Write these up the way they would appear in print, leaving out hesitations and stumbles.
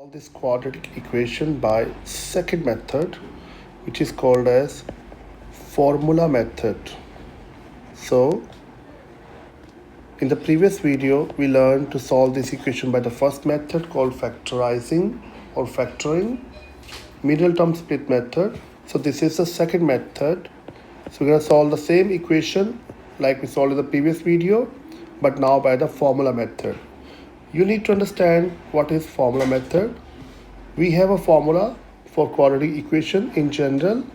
solve this quadratic equation by second method, which is called as formula method. So in the previous video we learned to solve this equation by the first method called factorizing or factoring, middle term split method. So this is the second method. So we're going to solve the same equation like we solved in the previous video, but now by the formula method. You need to understand what is formula method. We have a formula for quadratic equation in general: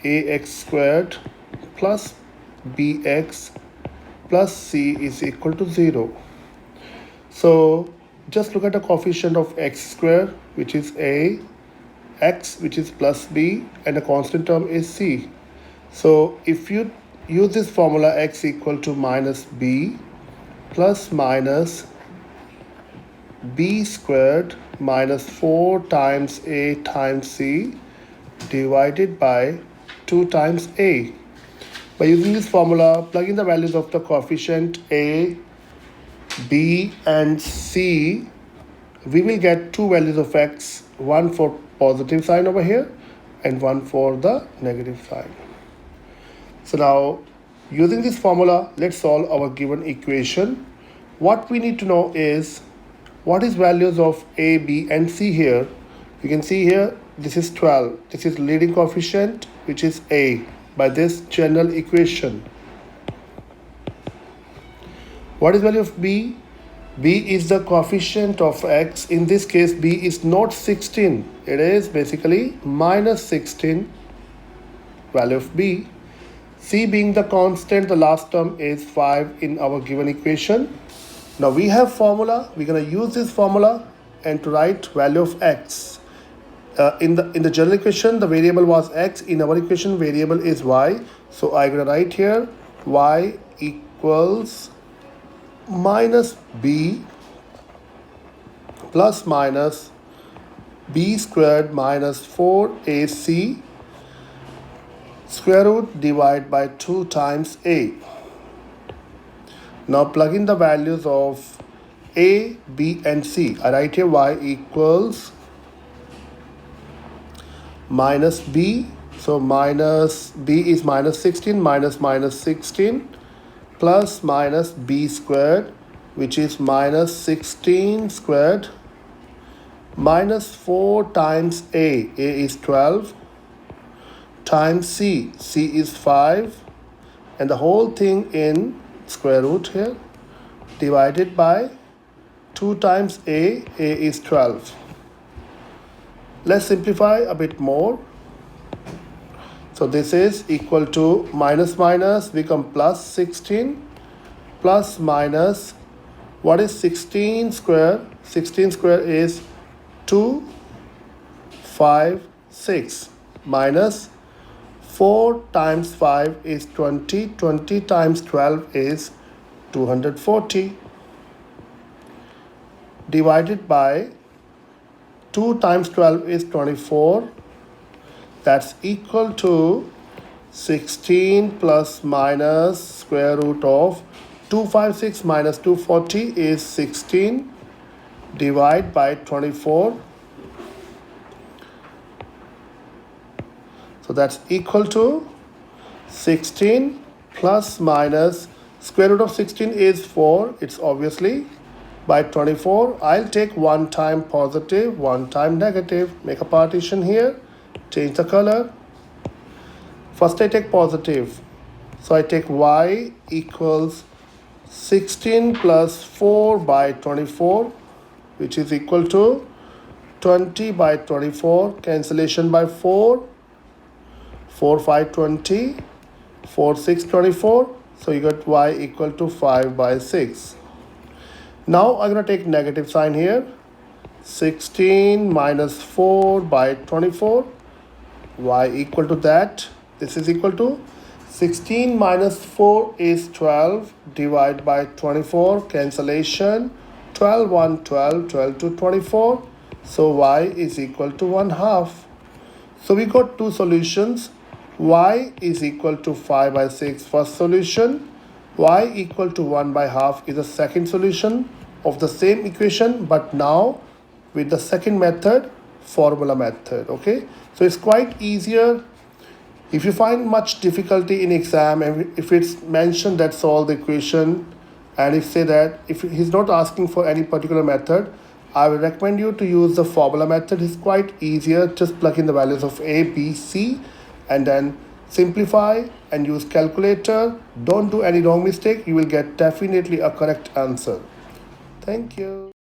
ax squared plus bx plus c is equal to 0. So just look at the coefficient of x squared, which is a, x which is plus b, and the constant term is c. So if you use this formula, x equal to minus b plus minus b squared minus 4 times a times c divided by 2 times a. By using this formula, plug in the values of the coefficient a, b and c, we will get two values of x, one for positive sign over here and one for the negative sign. So now, using this formula, let's solve our given equation. What we need to know is what is values of a, b and c here. You can see here this is 12. This is leading coefficient, which is a, by this general equation. What is value of b? B is the coefficient of x. In this case, b is not 16. It is basically minus 16, value of b. C being the constant, the last term is 5 in our given equation. Now we have formula. We're going to use this formula and to write value of x. In the general equation, the variable was x. In our equation, variable is y. So I'm going to write here y equals minus b plus minus b squared minus 4ac square root divide by 2 times a. Now plug in the values of a, b and c. I write here y equals minus b. So minus b is minus 16 minus minus 16 plus minus b squared, which is minus 16 squared minus 4 times a is 12, times c is 5, and the whole thing in square root here divided by 2 times a is 12. Let's simplify a bit more. So this is equal to minus minus become plus 16 plus minus, what is 16 square? 16 square is 2, 5, 6 minus 4 times 5 is 20. 20 times 12 is 240 divided by 2 times 12 is 24. That's equal to 16 plus minus square root of 256 minus 240 is 16 divide by 24. So that's equal to 16 plus minus square root of 16 is 4. It's obviously by 24. I'll take one time positive, one time negative. Make a partition here. Change the color. First I take positive. So I take y equals 16 plus 4 by 24, which is equal to 20 by 24. Cancellation by 4. 4, 5, 20. 4, 6, 24. So you got y equal to 5 by 6. Now I'm going to take negative sign here. 16 minus 4 by 24. Y equal to that. This is equal to 16 minus 4 is 12 divided by 24. Cancellation. 12, 1, 12. 12 to 24. So y is equal to 1/2. So we got two solutions. Y is equal to 5 by 6 first solution. Y equal to 1/2 is the second solution of the same equation, but now with the second method, formula method. Okay, so it's quite easier. If you find much difficulty in exam and if it's mentioned that solve the equation, and if say that if he's not asking for any particular method, I will recommend you to use the formula method. It's quite easier. Just plug in the values of a, b, c, and then simplify and use calculator. Don't do any wrong mistake. You will get definitely a correct answer. Thank you.